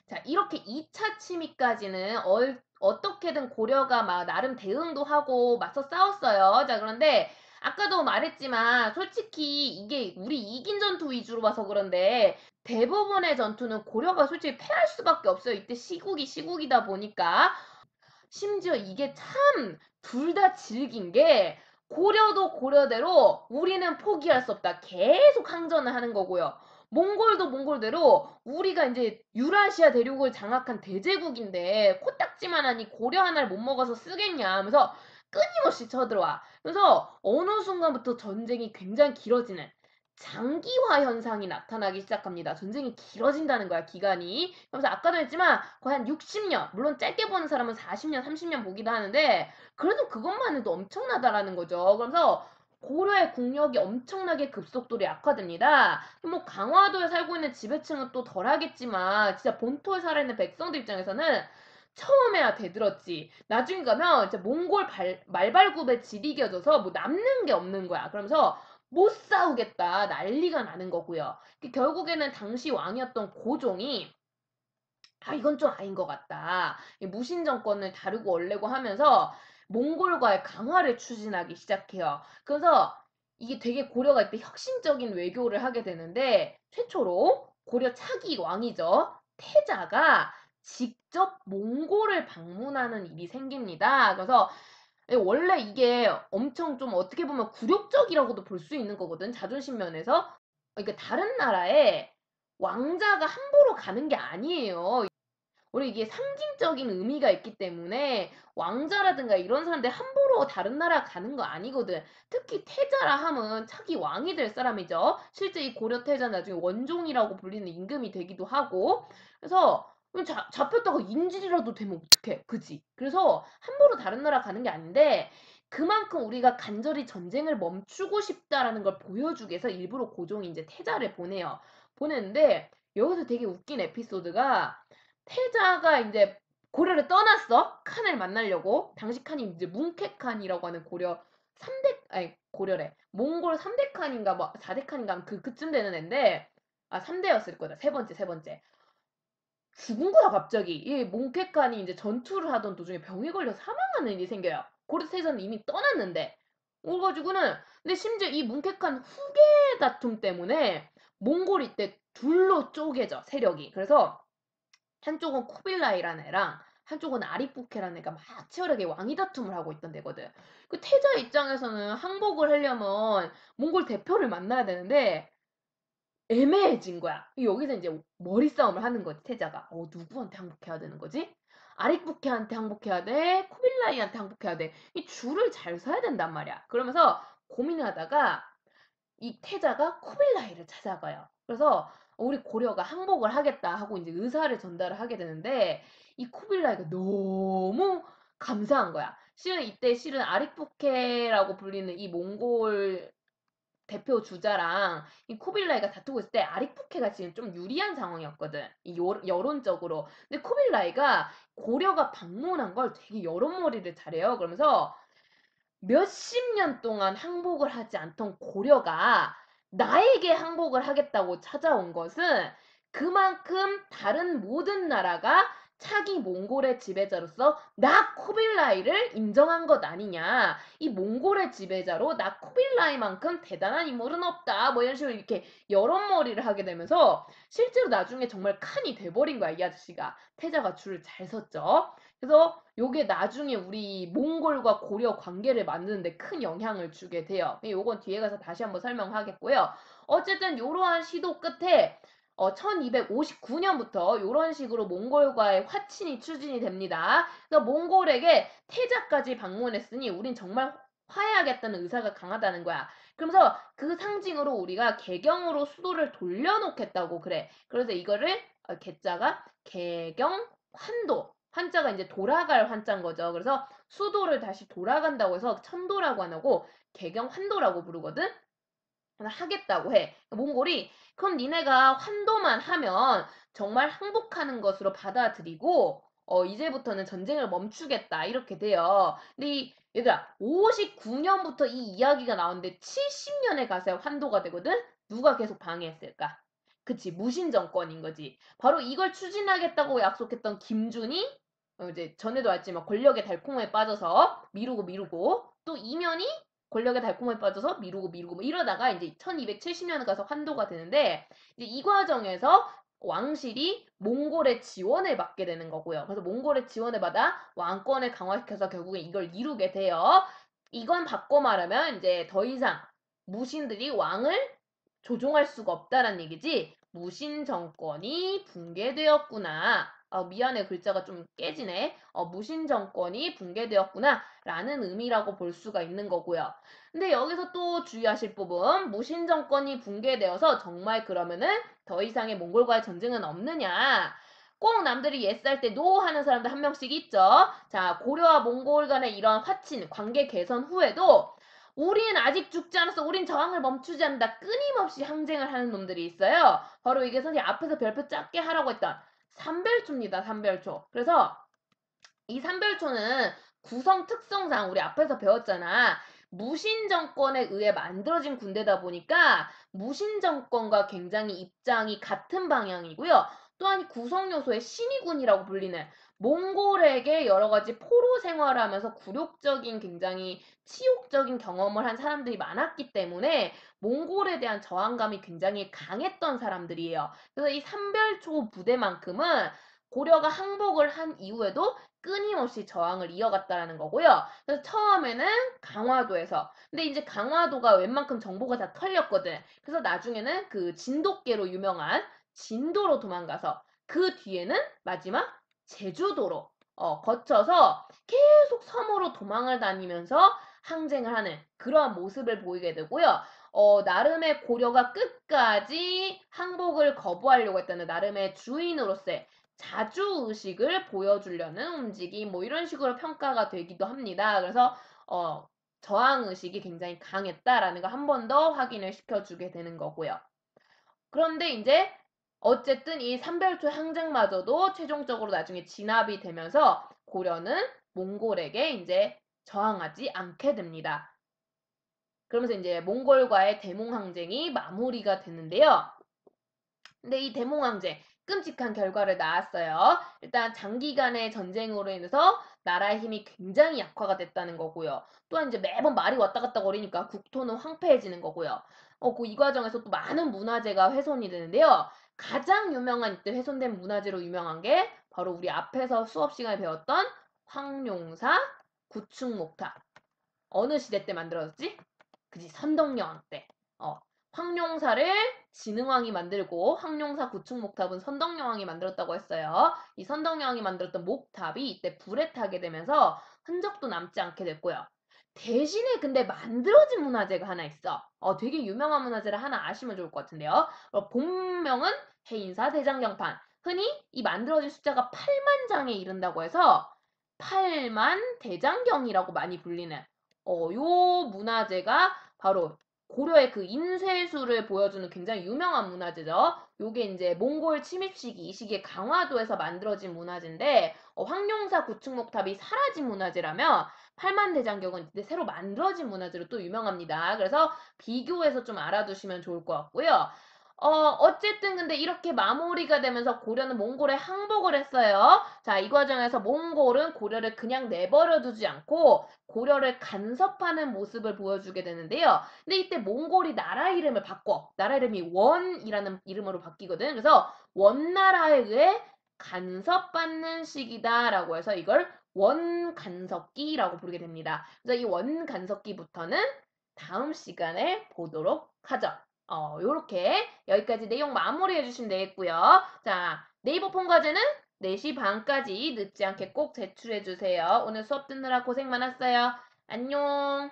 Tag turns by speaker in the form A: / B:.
A: 자, 이렇게 2차 침입까지는 어떻게든 고려가 막 나름 대응도 하고 맞서 싸웠어요. 자, 그런데 아까도 말했지만 솔직히 이게 우리 이긴 전투 위주로 봐서 그런데 대부분의 전투는 고려가 솔직히 패할 수밖에 없어요. 이때 시국이 시국이다 보니까. 심지어 이게 참 둘 다 질긴 게 고려도 고려대로 우리는 포기할 수 없다. 계속 항전을 하는 거고요. 몽골도 몽골대로 우리가 이제 유라시아 대륙을 장악한 대제국인데 코딱지만하니 고려 하나를 못 먹어서 쓰겠냐 하면서 끊임없이 쳐들어와. 그래서 어느 순간부터 전쟁이 굉장히 길어지는 장기화 현상이 나타나기 시작합니다. 전쟁이 길어진다는 거야, 기간이. 그래서 아까도 했지만 거의 한 60년, 물론 짧게 보는 사람은 40년, 30년 보기도 하는데 그래도 그것만 해도 엄청나다라는 거죠. 그래서 고려의 국력이 엄청나게 급속도로 약화됩니다. 뭐 강화도에 살고 있는 지배층은 또 덜하겠지만 진짜 본토에 살아있는 백성들 입장에서는 처음에야 대들었지. 나중에 가면 진짜 몽골 말발굽에 지리겨져서 뭐 남는 게 없는 거야. 그러면서 못 싸우겠다 난리가 나는 거고요. 결국에는 당시 왕이었던 고종이 이건 좀 아닌 것 같다. 무신 정권을 다루고 올래고 하면서 몽골과의 강화를 추진하기 시작해요. 그래서 이게 되게 고려가 이때 혁신적인 외교를 하게 되는데 최초로 고려 차기 왕이죠. 태자가 직접 몽골을 방문하는 일이 생깁니다. 그래서 원래 이게 엄청 좀 어떻게 보면 굴욕적이라고도 볼 수 있는 거거든. 자존심 면에서. 그러니까 다른 나라에 왕자가 함부로 가는 게 아니에요. 우리 이게 상징적인 의미가 있기 때문에 왕자라든가 이런 사람들 함부로 다른 나라 가는 거 아니거든. 특히 태자라 함은 차기 왕이 될 사람이죠. 실제 이 고려 태자 나중에 원종이라고 불리는 임금이 되기도 하고. 그래서 잡혔다가 인질이라도 되면 어떡해. 그지? 그래서 함부로 다른 나라 가는 게 아닌데 그만큼 우리가 간절히 전쟁을 멈추고 싶다라는 걸 보여주기 위해서 일부러 고종이 이제 태자를 보내요. 보냈는데 여기서 되게 웃긴 에피소드가 태자가 이제 고려를 떠났어. 칸을 만나려고. 당시 칸이 이제 뭉케칸이라고 하는 고려 3대 아니 고려래. 몽골 3대 칸인가 뭐 4대 칸인가 그쯤 되는 앤데 3대였을 거다. 세 번째. 죽은 거야 갑자기. 이 몽케칸이 이제 전투를 하던 도중에 병에 걸려 사망하는 일이 생겨요. 고려 태자는 이미 떠났는데. 그래가지고는 근데 심지어 이 뭉케칸 후계 다툼 때문에 몽골이 때 둘로 쪼개져 세력이. 그래서 한쪽은 쿠빌라이라는 애랑 한쪽은 아리푸케라는 애가 막 치열하게 왕위 다툼을 하고 있던 데거든. 그 태자 입장에서는 항복을 하려면 몽골 대표를 만나야 되는데 애매해진 거야. 여기서 이제 머리 싸움을 하는 거지, 태자가. 누구한테 항복해야 되는 거지? 아리푸케한테 항복해야 돼? 쿠빌라이한테 항복해야 돼? 이 줄을 잘 서야 된단 말이야. 그러면서 고민을 하다가 이 태자가 쿠빌라이를 찾아가요. 그래서 우리 고려가 항복을 하겠다 하고 이제 의사를 전달을 하게 되는데 이 쿠빌라이가 너무 감사한 거야. 실은 아리푸케라고 불리는 이 몽골 대표 주자랑 이 쿠빌라이가 다투고 있을 때 아리푸케가 지금 좀 유리한 상황이었거든. 이 여론적으로. 근데 쿠빌라이가 고려가 방문한 걸 되게 여론몰이를 잘해요. 그러면서 몇십 년 동안 항복을 하지 않던 고려가 나에게 항복을 하겠다고 찾아온 것은 그만큼 다른 모든 나라가 차기 몽골의 지배자로서 나 쿠빌라이를 인정한 것 아니냐. 이 몽골의 지배자로 나 쿠빌라이만큼 대단한 인물은 없다. 뭐 이런 식으로 이렇게 여론몰이를 하게 되면서 실제로 나중에 정말 칸이 돼버린 거야. 이 아저씨가. 태자가 줄을 잘 섰죠. 그래서 요게 나중에 우리 몽골과 고려 관계를 만드는데 큰 영향을 주게 돼요. 요건 뒤에 가서 다시 한번 설명하겠고요. 어쨌든 요러한 시도 끝에 1259년부터 요런 식으로 몽골과의 화친이 추진이 됩니다. 그래서 몽골에게 태자까지 방문했으니 우린 정말 화해하겠다는 의사가 강하다는 거야. 그러면서 그 상징으로 우리가 개경으로 수도를 돌려놓겠다고 그래. 그래서 이거를 개자가 개경환도 한자가 이제 돌아갈 한자인 거죠. 그래서 수도를 다시 돌아간다고 해서 천도라고 안 하고 개경환도라고 부르거든. 하겠다고 해. 몽골이 그럼 니네가 환도만 하면 정말 항복하는 것으로 받아들이고 이제부터는 전쟁을 멈추겠다 이렇게 돼요. 근데 얘들아 59년부터 이 이야기가 나오는데 70년에 가서 환도가 되거든. 누가 계속 방해했을까? 그치, 무신정권인 거지. 바로 이걸 추진하겠다고 약속했던 김준이 이제 전에도 왔지만 권력의 달콤에 빠져서 미루고 또 이면이 권력의 달콤에 빠져서 미루고 뭐 이러다가 이제 1270년에 가서 환도가 되는데 이제 이 과정에서 왕실이 몽골의 지원을 받게 되는 거고요. 그래서 몽골의 지원을 받아 왕권을 강화시켜서 결국에 이걸 이루게 돼요. 이건 바꿔 말하면 이제 더 이상 무신들이 왕을 조종할 수가 없다란 얘기지. 무신 정권이 붕괴되었구나. 미안해, 글자가 좀 깨지네. 무신 정권이 붕괴되었구나 라는 의미라고 볼 수가 있는 거고요. 근데 여기서 또 주의하실 부분, 무신 정권이 붕괴되어서 정말 그러면은 더 이상의 몽골과의 전쟁은 없느냐? 꼭 남들이 옛살 때 노 하는 사람들 한 명씩 있죠. 자, 고려와 몽골 간의 이런 화친, 관계 개선 후에도 우린 아직 죽지 않았어. 우린 저항을 멈추지 않는다. 끊임없이 항쟁을 하는 놈들이 있어요. 바로 이게 선생님 앞에서 별표 작게 하라고 했던 삼별초입니다. 삼별초. 그래서 이 삼별초는 구성 특성상 우리 앞에서 배웠잖아. 무신 정권에 의해 만들어진 군대다 보니까 무신 정권과 굉장히 입장이 같은 방향이고요. 또한 구성 요소의 신의군이라고 불리는 몽골에게 여러 가지 포로 생활을 하면서 굴욕적인 굉장히 치욕적인 경험을 한 사람들이 많았기 때문에 몽골에 대한 저항감이 굉장히 강했던 사람들이에요. 그래서 이 삼별초 부대만큼은 고려가 항복을 한 이후에도 끊임없이 저항을 이어갔다라는 거고요. 그래서 처음에는 강화도에서 근데 이제 강화도가 웬만큼 정보가 다 털렸거든. 그래서 나중에는 그 진돗개로 유명한 진도로 도망가서 그 뒤에는 마지막 제주도로 거쳐서 계속 섬으로 도망을 다니면서 항쟁을 하는 그러한 모습을 보이게 되고요. 나름의 고려가 끝까지 항복을 거부하려고 했다는 나름의 주인으로서의 자주의식을 보여주려는 움직임 뭐 이런 식으로 평가가 되기도 합니다. 그래서 저항의식이 굉장히 강했다라는 거 한 번 더 확인을 시켜주게 되는 거고요. 그런데 이제 어쨌든 이 삼별초 항쟁마저도 최종적으로 나중에 진압이 되면서 고려는 몽골에게 이제 저항하지 않게 됩니다. 그러면서 이제 몽골과의 대몽항쟁이 마무리가 되는데요. 근데 이 대몽항쟁 끔찍한 결과를 낳았어요. 일단 장기간의 전쟁으로 인해서 나라의 힘이 굉장히 약화가 됐다는 거고요. 또한 이제 매번 말이 왔다 갔다 거리니까 국토는 황폐해지는 거고요. 이 과정에서 또 많은 문화재가 훼손이 되는데요. 가장 유명한 이때 훼손된 문화재로 유명한 게 바로 우리 앞에서 수업 시간에 배웠던 황룡사 구축목탑. 어느 시대 때 만들어졌지? 그지, 선덕여왕 때. 황룡사를 진흥왕이 만들고 황룡사 구축목탑은 선덕여왕이 만들었다고 했어요. 이 선덕여왕이 만들었던 목탑이 이때 불에 타게 되면서 흔적도 남지 않게 됐고요. 대신에 근데 만들어진 문화재가 하나 있어. 되게 유명한 문화재를 하나 아시면 좋을 것 같은데요. 본명은 해인사 대장경판. 흔히 이 만들어진 숫자가 8만 장에 이른다고 해서 8만 대장경이라고 많이 불리는 요 문화재가 바로 고려의 그 인쇄술을 보여주는 굉장히 유명한 문화재죠. 요게 이제 몽골 침입 시기, 이 시기에 강화도에서 만들어진 문화재인데 황룡사 구축목탑이 사라진 문화재라면 팔만대장경은 이제 새로 만들어진 문화재로 또 유명합니다. 그래서 비교해서 좀 알아두시면 좋을 것 같고요. 어쨌든 근데 이렇게 마무리가 되면서 고려는 몽골에 항복을 했어요. 자, 이 과정에서 몽골은 고려를 그냥 내버려 두지 않고 고려를 간섭하는 모습을 보여주게 되는데요. 근데 이때 몽골이 나라 이름을 바꿔. 나라 이름이 원이라는 이름으로 바뀌거든. 그래서 원나라에 의해 간섭받는 시기다라고 해서 이걸 원간섭기라고 부르게 됩니다. 그래서 이 원간섭기부터는 다음 시간에 보도록 하죠. 요렇게 여기까지 내용 마무리해 주시면 되겠고요. 자, 네이버 폰 과제는 4시 반까지 늦지 않게 꼭 제출해 주세요. 오늘 수업 듣느라 고생 많았어요. 안녕.